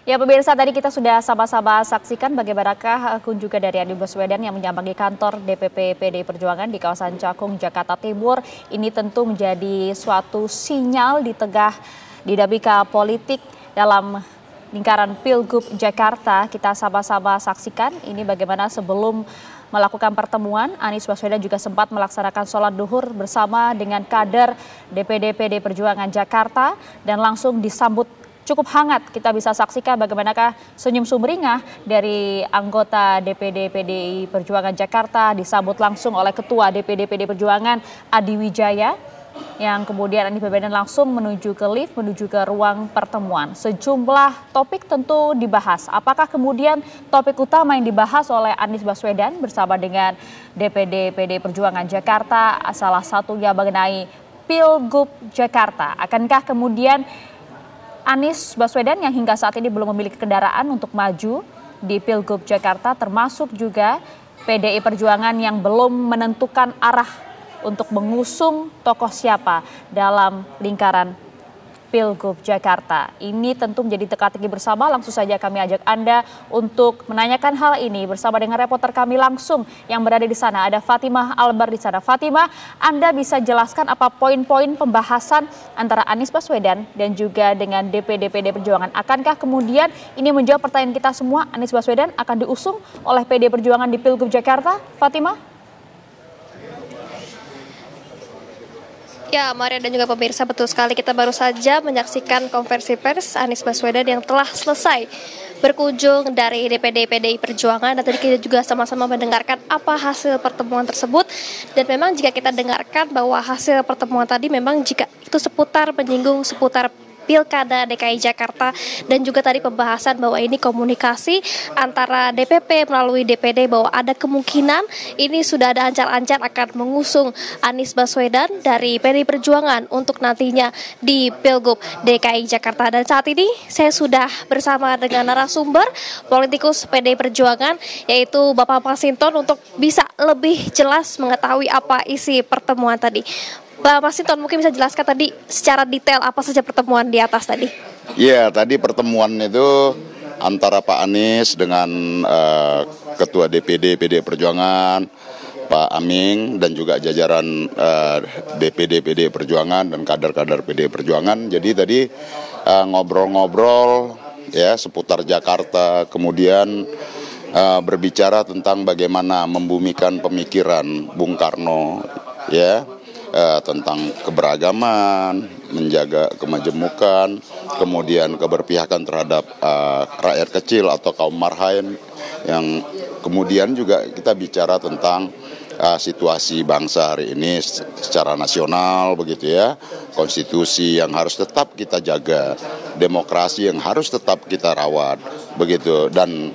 Ya pemirsa, tadi kita sudah sama-sama saksikan bagaimanakah kunjungan dari Anies Baswedan yang menyambangi kantor DPP PDI Perjuangan di kawasan Cakung, Jakarta Timur. Ini tentu menjadi suatu sinyal di tengah dinamika politik dalam lingkaran Pilgub Jakarta. Kita sama-sama saksikan ini bagaimana sebelum melakukan pertemuan, Anies Baswedan juga sempat melaksanakan sholat duhur bersama dengan kader DPD PDI Perjuangan Jakarta dan langsung disambut cukup hangat. Kita bisa saksikan bagaimanakah senyum sumringah dari anggota DPD PDI Perjuangan Jakarta disambut langsung oleh Ketua DPD PDI Perjuangan Adi Wijaya, yang kemudian Anies Baswedan langsung menuju ke lift, menuju ke ruang pertemuan. Sejumlah topik tentu dibahas. Apakah kemudian topik utama yang dibahas oleh Anies Baswedan bersama dengan DPD PDI Perjuangan Jakarta salah satunya mengenai Pilgub Jakarta? Akankah kemudian Anies Baswedan yang hingga saat ini belum memiliki kendaraan untuk maju di Pilgub Jakarta, termasuk juga PDI Perjuangan yang belum menentukan arah untuk mengusung tokoh siapa dalam lingkaran Pilgub Jakarta. Ini tentu menjadi teka-teki bersama. Langsung saja kami ajak Anda untuk menanyakan hal ini bersama dengan reporter kami langsung yang berada di sana. Ada Fatimah Albar di sana. Fatimah, Anda bisa jelaskan apa poin-poin pembahasan antara Anies Baswedan dan juga dengan DPD PDI Perjuangan? Akankah kemudian ini menjawab pertanyaan kita semua, Anies Baswedan akan diusung oleh PDI Perjuangan di Pilgub Jakarta? Fatimah? Ya, Maria dan juga pemirsa, betul sekali, kita baru saja menyaksikan konversi pers Anies Baswedan yang telah selesai berkunjung dari DPD PDI Perjuangan, dan tadi kita juga sama-sama mendengarkan apa hasil pertemuan tersebut. Dan memang jika kita dengarkan bahwa hasil pertemuan tadi memang jika itu menyinggung seputar Pilkada DKI Jakarta, dan juga tadi pembahasan bahwa ini komunikasi antara DPP melalui DPD bahwa ada kemungkinan ini sudah ada ancar-ancar akan mengusung Anies Baswedan dari PDI Perjuangan untuk nantinya di Pilgub DKI Jakarta. Dan saat ini saya sudah bersama dengan narasumber politikus PDI Perjuangan, yaitu Bapak Masinton, untuk bisa lebih jelas mengetahui apa isi pertemuan tadi. Pak Masinton, mungkin bisa jelaskan tadi secara detail apa saja pertemuan di atas tadi? Iya, tadi pertemuan itu antara Pak Anies dengan Ketua DPD PDI Perjuangan, Pak Aming, dan juga jajaran DPD PDI Perjuangan dan kader-kader PDI Perjuangan. Jadi tadi ngobrol-ngobrol ya seputar Jakarta, kemudian berbicara tentang bagaimana membumikan pemikiran Bung Karno ya. Tentang keberagaman, menjaga kemajemukan, kemudian keberpihakan terhadap rakyat kecil atau kaum marhaen, yang kemudian juga kita bicara tentang situasi bangsa hari ini secara nasional begitu ya, konstitusi yang harus tetap kita jaga, demokrasi yang harus tetap kita rawat begitu. Dan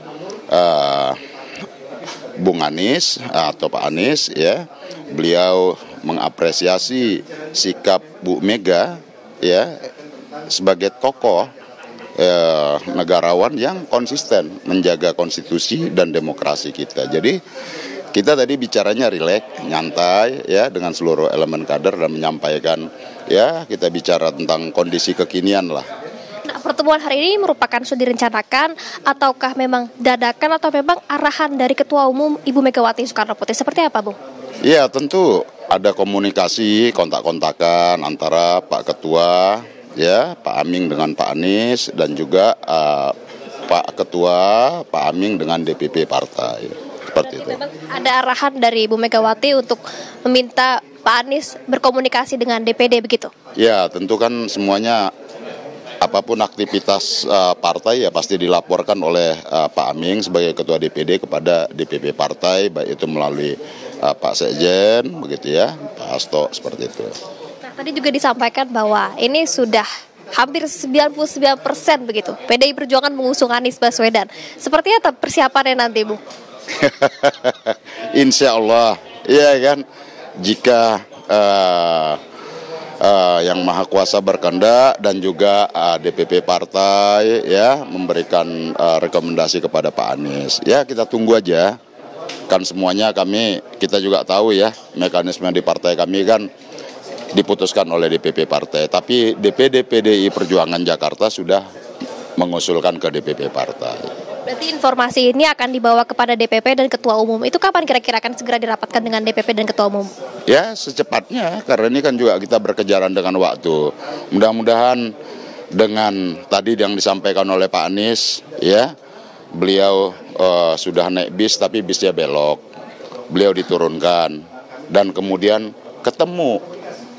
Bung Anies atau Pak Anies ya, beliau mengapresiasi sikap Bu Mega ya sebagai tokoh negarawan yang konsisten menjaga konstitusi dan demokrasi kita. Jadi kita tadi bicaranya rileks, nyantai ya dengan seluruh elemen kader dan menyampaikan ya, kita bicara tentang kondisi kekinian lah. Nah, pertemuan hari ini merupakan sudah direncanakan ataukah memang dadakan atau memang arahan dari Ketua Umum Ibu Megawati Soekarno Putri? Seperti apa, Bu? Ya, tentu ada komunikasi, kontak-kontakan antara Pak Ketua, ya Pak Aming dengan Pak Anies, dan juga Pak Ketua, Pak Aming dengan DPP partai. Seperti itu. Memang ada arahan dari Ibu Megawati untuk meminta Pak Anies berkomunikasi dengan DPD begitu? Ya, tentu kan semuanya apapun aktivitas partai ya pasti dilaporkan oleh Pak Aming sebagai Ketua DPD kepada DPP partai, baik itu melalui Pak Sekjen begitu ya, Pak Hasto, seperti itu. Nah, tadi juga disampaikan bahwa ini sudah hampir 99% begitu PDI Perjuangan mengusung Anies Baswedan. Seperti apa persiapannya nanti, Bu? Insya Allah, iya kan, jika yang Maha Kuasa berkehendak dan juga DPP partai ya memberikan rekomendasi kepada Pak Anies. Ya, kita tunggu aja. Kan semuanya kita juga tahu ya, mekanisme di partai kami kan diputuskan oleh DPP partai. Tapi DPD PDI Perjuangan Jakarta sudah mengusulkan ke DPP partai. Berarti informasi ini akan dibawa kepada DPP dan Ketua Umum. Itu kapan kira-kira akan segera dirapatkan dengan DPP dan Ketua Umum? Ya secepatnya, karena ini kan juga kita berkejaran dengan waktu. Mudah-mudahan dengan tadi yang disampaikan oleh Pak Anies, ya beliau sudah naik bis tapi bisnya belok, beliau diturunkan dan kemudian ketemu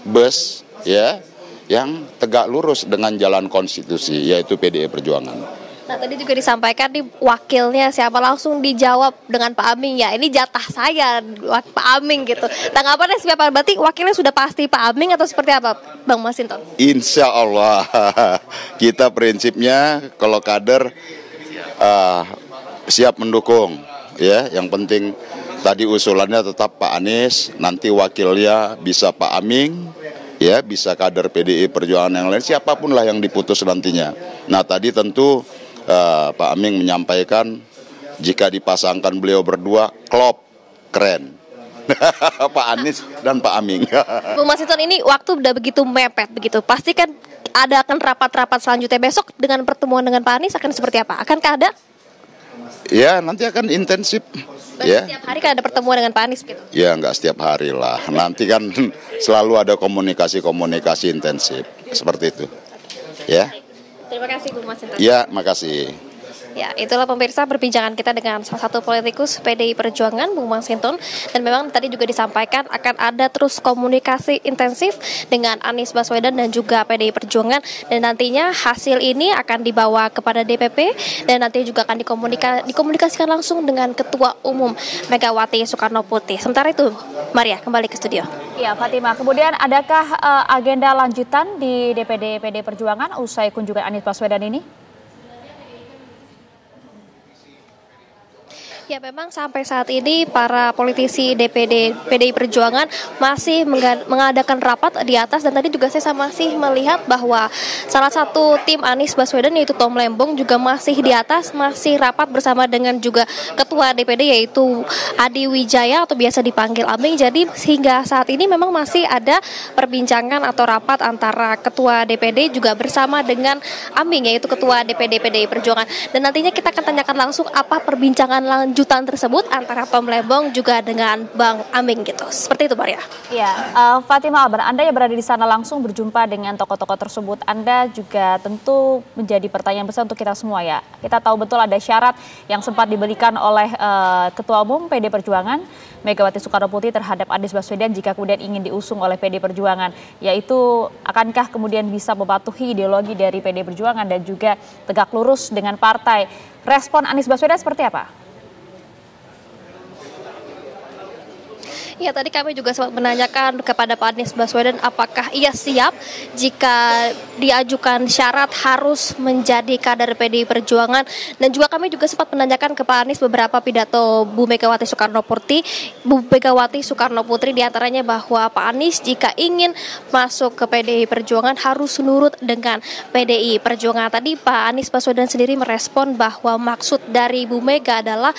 bus ya yang tegak lurus dengan jalan konstitusi yaitu PDI Perjuangan. Nah tadi juga disampaikan nih wakilnya siapa, langsung dijawab dengan Pak Aming, ya ini jatah saya Pak Aming gitu. Tanggapannya siapa? Berarti wakilnya sudah pasti Pak Aming atau seperti apa Bang Masinton? Insya Allah kita prinsipnya kalau kader siap mendukung ya. Yang penting tadi usulannya tetap Pak Anies, nanti wakilnya bisa Pak Aming ya, bisa kader PDI Perjuangan yang lain, siapapun lah yang diputus nantinya. Nah tadi tentu Pak Aming menyampaikan jika dipasangkan beliau berdua klop, keren. Pak Anies dan Pak Aming. Bu Masinton, ini waktu udah begitu mepet begitu, pasti kan ada akan rapat-rapat selanjutnya besok dengan pertemuan dengan Pak Anies akan seperti apa? Akankah ada? Ya nanti akan intensif. Berarti Ya. setiap hari kan ada pertemuan dengan Pak Anies gitu? Ya nggak setiap hari lah. Nanti kan selalu ada komunikasi intensif seperti itu. Ya. Terima kasih Bu Masinton. Ya, makasih. Ya, itulah pemirsa perbincangan kita dengan salah satu politikus PDI Perjuangan, Bung Masinton. Dan memang tadi juga disampaikan akan ada terus komunikasi intensif dengan Anies Baswedan dan juga PDI Perjuangan. Dan nantinya hasil ini akan dibawa kepada DPP dan nanti juga akan dikomunikasikan langsung dengan Ketua Umum Megawati Soekarno Putri. Sementara itu, Maria kembali ke studio. Ya, Fatima. Kemudian adakah agenda lanjutan di DPD PDI Perjuangan usai kunjungan Anies Baswedan ini? Ya, memang sampai saat ini para politisi DPD PDI Perjuangan masih mengadakan rapat di atas, dan tadi juga saya masih melihat bahwa salah satu tim Anies Baswedan yaitu Tom Lembong juga masih di atas, masih rapat bersama dengan juga Ketua DPD yaitu Adi Wijaya atau biasa dipanggil Aming. Jadi hingga saat ini memang masih ada perbincangan atau rapat antara Ketua DPD juga bersama dengan Aming yaitu Ketua DPD PDI Perjuangan. Dan nantinya kita akan tanyakan langsung apa perbincangan lanjutan tersebut antara Tom Lembong juga dengan Bang Aming gitu. Seperti itu, Maria. Ya, Fatima Albar, Anda yang berada di sana langsung berjumpa dengan tokoh-tokoh tersebut. Anda juga tentu menjadi pertanyaan besar untuk kita semua ya. Kita tahu betul ada syarat yang sempat diberikan oleh Ketua Umum PD Perjuangan Megawati Soekarno Putri terhadap Anies Baswedan jika kemudian ingin diusung oleh PD Perjuangan, yaitu akankah kemudian bisa mematuhi ideologi dari PD Perjuangan dan juga tegak lurus dengan partai. Respon Anies Baswedan seperti apa? Ya, tadi kami juga sempat menanyakan kepada Pak Anies Baswedan apakah ia siap jika diajukan syarat harus menjadi kader PDI Perjuangan, dan juga kami juga sempat menanyakan ke Pak Anies beberapa pidato Bu Megawati Soekarno Putri diantaranya bahwa Pak Anies jika ingin masuk ke PDI Perjuangan harus nurut dengan PDI Perjuangan. Tadi Pak Anies Baswedan sendiri merespon bahwa maksud dari Bu Mega adalah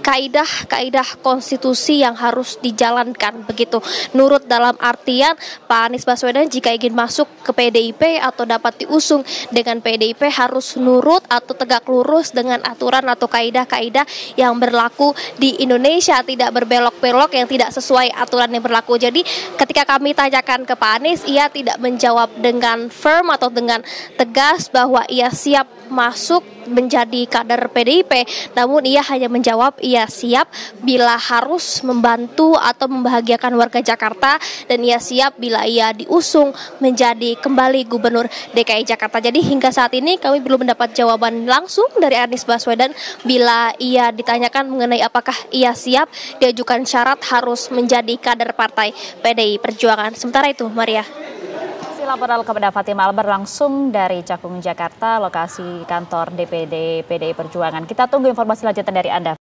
kaidah konstitusi yang harus dijalankan begitu. Nurut dalam artian Pak Anies Baswedan jika ingin masuk ke PDIP atau dapat diusung dengan PDIP harus nurut atau tegak lurus dengan aturan atau kaidah-kaidah yang berlaku di Indonesia, tidak berbelok-belok yang tidak sesuai aturan yang berlaku. Jadi ketika kami tanyakan ke Pak Anies, ia tidak menjawab dengan firm atau dengan tegas bahwa ia siap masuk menjadi kader PDIP, namun ia hanya menjawab ia siap bila harus membantu atau membahagiakan warga Jakarta, dan ia siap bila ia diusung menjadi kembali Gubernur DKI Jakarta. Jadi hingga saat ini kami belum mendapat jawaban langsung dari Anies Baswedan bila ia ditanyakan mengenai apakah ia siap diajukan syarat harus menjadi kader partai PDI Perjuangan. Sementara itu, Maria. Laporan kepada Fatima Albar langsung dari Cakung, Jakarta, lokasi kantor DPD PDI Perjuangan. Kita tunggu informasi lanjutan dari Anda.